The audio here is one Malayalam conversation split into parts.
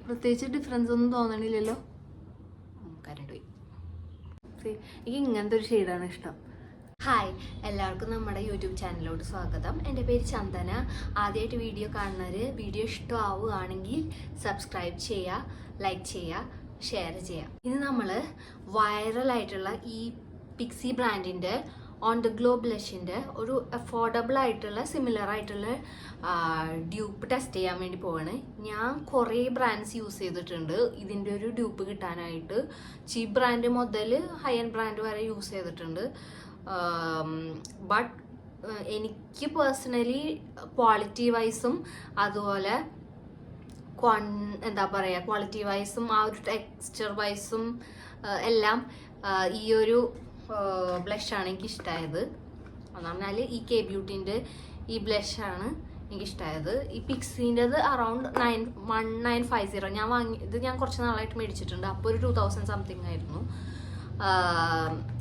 പ്രത്യേകിച്ച് ഡിഫറൻസ് ഒന്നും തോന്നണില്ലല്ലോ. കരണ്ട് പോയി. എനിക്ക് ഇങ്ങനത്തെ ഒരു ഷെയ്ഡാണ് ഇഷ്ടം. ഹായ്, എല്ലാവർക്കും നമ്മുടെ യൂട്യൂബ് ചാനലിലോട്ട് സ്വാഗതം. എൻ്റെ പേര് ചന്ദന. ആദ്യമായിട്ട് വീഡിയോ കാണുന്നവർ വീഡിയോ ഇഷ്ടമാവുകയാണെങ്കിൽ സബ്സ്ക്രൈബ് ചെയ്യുക, ലൈക്ക് ചെയ്യുക, ഷെയർ ചെയ്യുക. ഇന്ന് നമ്മൾ വൈറലായിട്ടുള്ള ഈ പിക്സി ബ്രാൻഡിൻ്റെ ഓൺ ദ ഗ്ലോ ബ്ലഷിൻ്റെ ഒരു അഫോർഡബിൾ ആയിട്ടുള്ള സിമിലർ ആയിട്ടുള്ള ഡ്യൂപ്പ് ടെസ്റ്റ് ചെയ്യാൻ വേണ്ടി പോവാണ്. ഞാൻ കുറേ ബ്രാൻഡ്സ് യൂസ് ചെയ്തിട്ടുണ്ട് ഇതിൻ്റെ ഒരു ഡ്യൂപ്പ് കിട്ടാനായിട്ട്. ചീപ്പ് ബ്രാൻഡ് മുതൽ ഹൈ എൻഡ് ബ്രാൻഡ് വരെ യൂസ് ചെയ്തിട്ടുണ്ട്. ബട്ട് എനിക്ക് പേഴ്സണലി ക്വാളിറ്റി വൈസും അതുപോലെ എന്താ പറയുക, ക്വാളിറ്റി വൈസും ആ ഒരു ടെക്സ്ചർ വൈസും എല്ലാം ഈ ഒരു ബ്ലഷാണ് എനിക്കിഷ്ടമായത്. എന്ന് പറഞ്ഞാൽ ഈ കെ ബ്യൂട്ടീൻ്റെ ഈ ബ്ലഷാണ് എനിക്കിഷ്ടമായത്. ഈ പിക്സിൻ്റെത് അറൗണ്ട് 1950 ഞാൻ കുറച്ച് നാളായിട്ട് മേടിച്ചിട്ടുണ്ട്. അപ്പോൾ ഒരു 2000 സംതിങ് ആയിരുന്നു.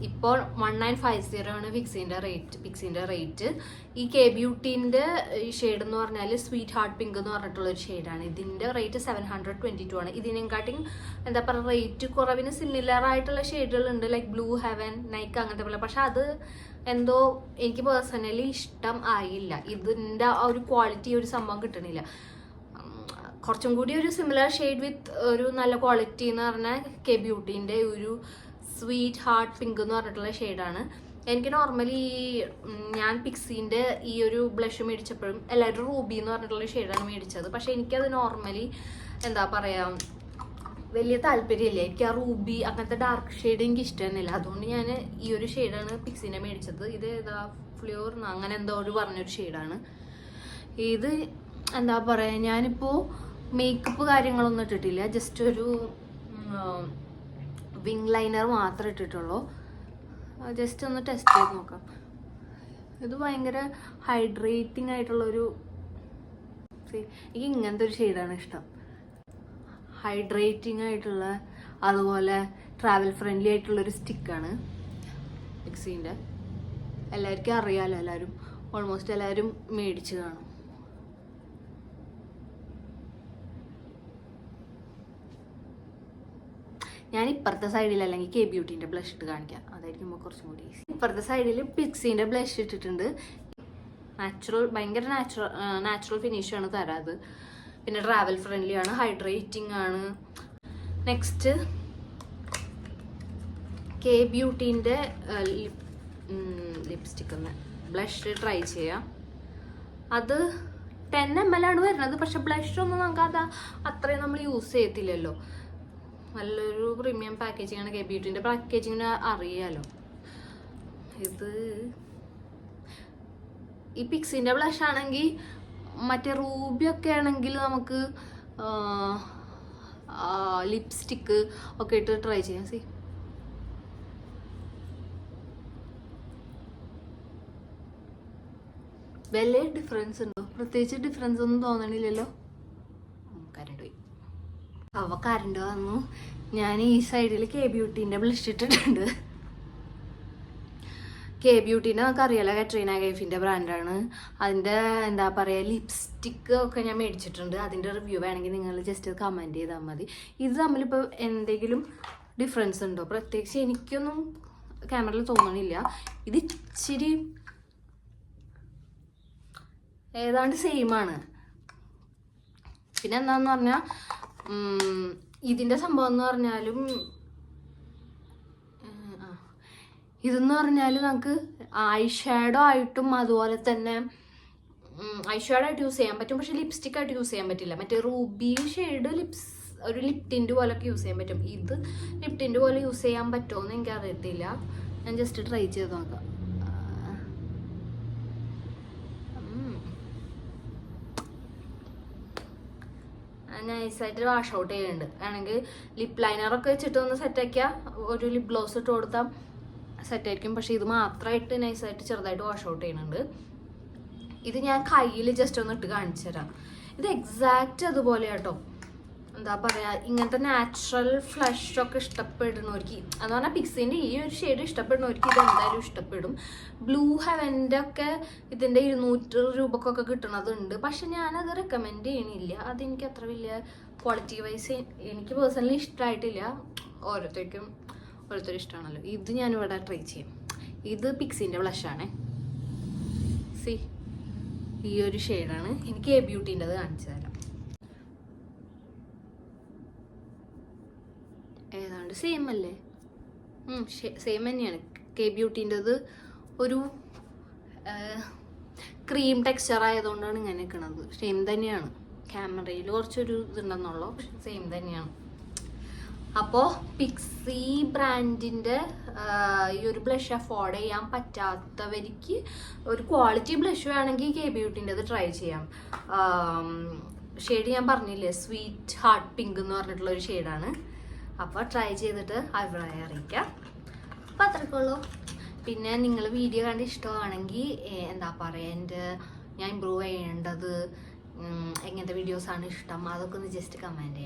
ഇപ്പോൾ 1950 ആണ് പിക്സിൻ്റെ റേറ്റ്. ഈ കെ ബ്യൂട്ടീൻ്റെ ഈ ഷെയ്ഡ് എന്ന് പറഞ്ഞാൽ സ്വീറ്റ് ഹാർട്ട് പിങ്ക് എന്ന് പറഞ്ഞിട്ടുള്ളൊരു ഷെയ്ഡാണ്. ഇതിൻ്റെ റേറ്റ് 722 ആണ്. ഇതിനെക്കാട്ടിയും എന്താ പറയുക, റേറ്റ് കുറവിന് സിമിലർ ആയിട്ടുള്ള ഷെയ്ഡുകളുണ്ട്, ലൈക്ക് ബ്ലൂ ഹെവൻ, നൈക്ക് അങ്ങനത്തെ പോലെ. പക്ഷെ അത് എന്തോ എനിക്ക് പേഴ്സണലി ഇഷ്ടം ആയില്ല. ഇതിൻ്റെ ആ ഒരു ക്വാളിറ്റി, ഒരു സംഭവം കിട്ടണില്ല. കുറച്ചും കൂടി ഒരു സിമിലർ ഷെയ്ഡ് വിത്ത് ഒരു നല്ല ക്വാളിറ്റി എന്ന് പറഞ്ഞാൽ കെ ബ്യൂട്ടീൻ്റെ ഒരു സ്വീറ്റ് ഹാർട്ട് പിങ്ക് എന്ന് പറഞ്ഞിട്ടുള്ള ഷെയ്ഡാണ്. എനിക്ക് നോർമലി ഞാൻ പിക്സിൻ്റെ ഈ ഒരു ബ്ലഷ് മേടിച്ചപ്പോഴും എല്ലാവരും റൂബി എന്ന് പറഞ്ഞിട്ടുള്ള ഷെയ്ഡാണ് മേടിച്ചത്. പക്ഷെ എനിക്കത് നോർമലി എന്താ പറയുക, വലിയ താല്പര്യമില്ല. എനിക്ക് ആ റൂബി അങ്ങനത്തെ ഡാർക്ക് ഷെയ്ഡ് എനിക്ക് ഇഷ്ടമൊന്നുമില്ല. അതുകൊണ്ട് ഞാൻ ഈ ഒരു ഷെയ്ഡാണ് പിക്സിനെ മേടിച്ചത്. ഇത് ഏതാ ഫ്ലോർ അങ്ങനെ എന്തോ ഒരു പറഞ്ഞൊരു ഷെയ്ഡാണ് ഇത്. എന്താ പറയുക, ഞാനിപ്പോൾ മേക്കപ്പ് കാര്യങ്ങളൊന്നും ഇട്ടിട്ടില്ല. ജസ്റ്റ് ഒരു വിങ് ലൈനർ മാത്രമേ ഇട്ടിട്ടുള്ളൂ. ജസ്റ്റ് ഒന്ന് ടെസ്റ്റ് ചെയ്ത് നോക്കാം. ഇത് ഭയങ്കര ഹൈഡ്രേറ്റിംഗ് ആയിട്ടുള്ളൊരു, എനിക്ക് ഇങ്ങനത്തെ ഒരു ഷെയ്ഡാണ് ഇഷ്ടം. ഹൈഡ്രേറ്റിംഗ് ആയിട്ടുള്ള, അതുപോലെ ട്രാവൽ ഫ്രണ്ട്ലി ആയിട്ടുള്ളൊരു സ്റ്റിക്കാണ് പിക്സിൻ്റെ. എല്ലാവർക്കും അറിയാമല്ലോ, എല്ലാവരും ഓൾമോസ്റ്റ് എല്ലാവരും മേടിച്ച് കാണും. ഞാൻ ഇപ്പുറത്തെ സൈഡിൽ അല്ലെങ്കിൽ കെ ബ്യൂട്ടീൻ്റെ ബ്ലഷ് ഇട്ട് കാണിക്കാം, അതായിരിക്കും കുറച്ചും കൂടി ഈസി. ഇപ്പുറത്തെ സൈഡിൽ പിക്സിൻ്റെ ബ്ലഷ് ഇട്ടിട്ടുണ്ട്. ഭയങ്കര നാച്ചുറൽ ഫിനിഷാണ് തരാത്. പിന്നെ ട്രാവൽ ഫ്രണ്ട്ലി ആണ്, ഹൈഡ്രേറ്റിംഗ് ആണ്. നെക്സ്റ്റ് കെ ബ്യൂട്ടീൻ്റെ ലിപ്സ്റ്റിക് ഒന്ന് ബ്ലഷ് ട്രൈ ചെയ്യാം. അത് 10 ml ആണ് വരുന്നത്. പക്ഷെ ബ്ലഷ് ഒന്നും നമുക്ക് അത്രയും നമ്മൾ യൂസ് ചെയ്യത്തില്ലല്ലോ. നല്ലൊരു പ്രീമിയം പാക്കേജിങ് ആണ്. കെ ബ്യൂട്ടീൻ്റെ പാക്കേജിങ്ങിന് അറിയാലോ. ഇത് ഈ പിക്സിൻ്റെ ബ്ലഷ് ആണെങ്കിൽ മറ്റേ റൂബിയൊക്കെ ആണെങ്കിൽ നമുക്ക് ലിപ്സ്റ്റിക്ക് ഒക്കെ ഇട്ട് ട്രൈ ചെയ്യാം. വലിയ ഡിഫറൻസ് ഉണ്ടോ? പ്രത്യേകിച്ച് ഡിഫറൻസ് ഒന്നും തോന്നണില്ലല്ലോ. കരണ്ട് പോയി. കരണ്ട് വന്നു. ഞാൻ ഈ സൈഡിൽ കെ ബ്യൂട്ടീൻ്റെ ബ്ലഷ് ഇട്ടിട്ടുണ്ട്. കെ ബ്യൂട്ടീൻ്റെ നമുക്കറിയാലോ, കട്രീന കൈഫിൻ്റെ ബ്രാൻഡാണ്. അതിൻ്റെ എന്താ പറയുക, ലിപ്സ്റ്റിക്ക് ഒക്കെ ഞാൻ മേടിച്ചിട്ടുണ്ട്. അതിൻ്റെ റിവ്യൂ വേണമെങ്കിൽ നിങ്ങൾ ജസ്റ്റ് കമൻറ്റ് ചെയ്താൽ മതി. ഇത് തമ്മിലിപ്പോൾ എന്തെങ്കിലും ഡിഫറൻസ് ഉണ്ടോ? പ്രത്യേകിച്ച് എനിക്കൊന്നും ക്യാമറയിൽ തോന്നണില്ല. ഇത് ഇച്ചിരി ഏതാണ്ട് സെയിമാണ്. പിന്നെ എന്താന്ന് പറഞ്ഞാൽ ഇതിൻ്റെ സംഭവം എന്ന് പറഞ്ഞാലും, ഇതെന്ന് പറഞ്ഞാൽ നമുക്ക് ഐ ഷാഡോ ആയിട്ടും അതുപോലെ തന്നെ ഐ ഷാഡോ ആയിട്ട് യൂസ് ചെയ്യാൻ പറ്റും. പക്ഷെ ലിപ്സ്റ്റിക് ആയിട്ട് യൂസ് ചെയ്യാൻ പറ്റില്ല. മറ്റേ റൂബി ഷെയ്ഡ് ഒരു ലിപ് ടിൻ്റ് പോലൊക്കെ യൂസ് ചെയ്യാൻ പറ്റും. ഇത് ലിപ് ടിൻ്റ് പോലെ യൂസ് ചെയ്യാൻ പറ്റുമോ എന്ന് എനിക്കറിയത്തില്ല. ഞാൻ ജസ്റ്റ് ട്രൈ ചെയ്ത് നോക്കാം. നൈസായിട്ട് വാഷ് ഔട്ട് ചെയ്യുന്നുണ്ട്. ആണെങ്കിൽ ലിപ് ലൈനറൊക്കെ വെച്ചിട്ട് ഒന്ന് സെറ്റാക്കിയാൽ, ഒരു ലിപ് ഗ്ലോസ് ഇട്ട് കൊടുത്താൽ സെറ്റായിരിക്കും. പക്ഷെ ഇത് മാത്രമായിട്ട് നൈസായിട്ട് ചെറുതായിട്ട് വാഷ് ഔട്ട് ചെയ്യുന്നുണ്ട്. ഇത് ഞാൻ കയ്യിൽ ജസ്റ്റ് ഒന്ന് ഇട്ട് കാണിച്ചു തരാം. ഇത് എക്സാക്റ്റ് അതുപോലെ കേട്ടോ. എന്താ പറയുക, ഇങ്ങനത്തെ നാച്ചുറൽ ഫ്ലഷ് ഒക്കെ ഇഷ്ടപ്പെടുന്നവർക്ക് എന്ന് പറഞ്ഞാൽ പിക്സിൻ്റെ ഈ ഒരു ഷെയ്ഡ് ഇഷ്ടപ്പെടുന്നവർക്ക് ഇത് എന്തായാലും ഇഷ്ടപ്പെടും. ബ്ലൂ ഹെവൻ്റെ ഒക്കെ ഇതിൻ്റെ 200 രൂപക്കൊക്കെ കിട്ടണതുണ്ട്. പക്ഷെ ഞാനത് റെക്കമെൻഡ് ചെയ്യണില്ല. അതെനിക്ക് അത്ര വലിയ ക്വാളിറ്റി വൈസ് എനിക്ക് പേഴ്സണലി ഇഷ്ടമായിട്ടില്ല. ഓരോരുത്തർക്കും ഓരോരുത്തരും ഇഷ്ടമാണല്ലോ. ഇത് ഞാനിവിടെ ട്രൈ ചെയ്യും. ഇത് പിക്സിൻ്റെ ബ്ലഷാണ്. സി ഈ ഒരു ഷെയ്ഡാണ്. എനിക്ക് എ ബ്യൂട്ടീൻ്റെത് കാണിച്ചു തരാം. ഏതാണ്ട് സെയിം അല്ലേ? സെയിം തന്നെയാണ്. കെ ബ്യൂട്ടീൻ്റെത് ഒരു ക്രീം ടെക്സ്ചർ ആയതുകൊണ്ടാണ് ഇങ്ങനെ നിൽക്കുന്നത്. സെയിം തന്നെയാണ്. ക്യാമറയിൽ കുറച്ചൊരു ഇതുണ്ടെന്നുള്ളൂ, പക്ഷെ സെയിം തന്നെയാണ്. അപ്പോൾ പിക്സി ബ്രാൻഡിൻ്റെ ഈ ഒരു ബ്ലഷ് അഫോർഡ് ചെയ്യാൻ പറ്റാത്തവർക്ക് ഒരു ക്വാളിറ്റി ബ്ലഷ് വേണമെങ്കിൽ കെ ബ്യൂട്ടീൻ്റെത് ട്രൈ ചെയ്യാം. ഷെയ്ഡ് ഞാൻ പറഞ്ഞില്ലേ, സ്വീറ്റ് ഹാർട്ട് പിങ്ക് എന്ന് പറഞ്ഞിട്ടുള്ളൊരു ഷെയ്ഡാണ്. അപ്പോൾ ട്രൈ ചെയ്തിട്ട് അഭിപ്രായം അറിയിക്കാം. അപ്പോൾ അത്രയ്ക്കുള്ളൂ. പിന്നെ നിങ്ങൾ വീഡിയോ കണ്ട് ഇഷ്ടമാണെങ്കിൽ എന്താ പറയുക, ഞാൻ ഇമ്പ്രൂവ് ചെയ്യേണ്ടത് എങ്ങനത്തെ വീഡിയോസാണ് ഇഷ്ടം, അതൊക്കെ ഒന്ന് ജസ്റ്റ് കമൻറ്റ് ചെയ്യാം.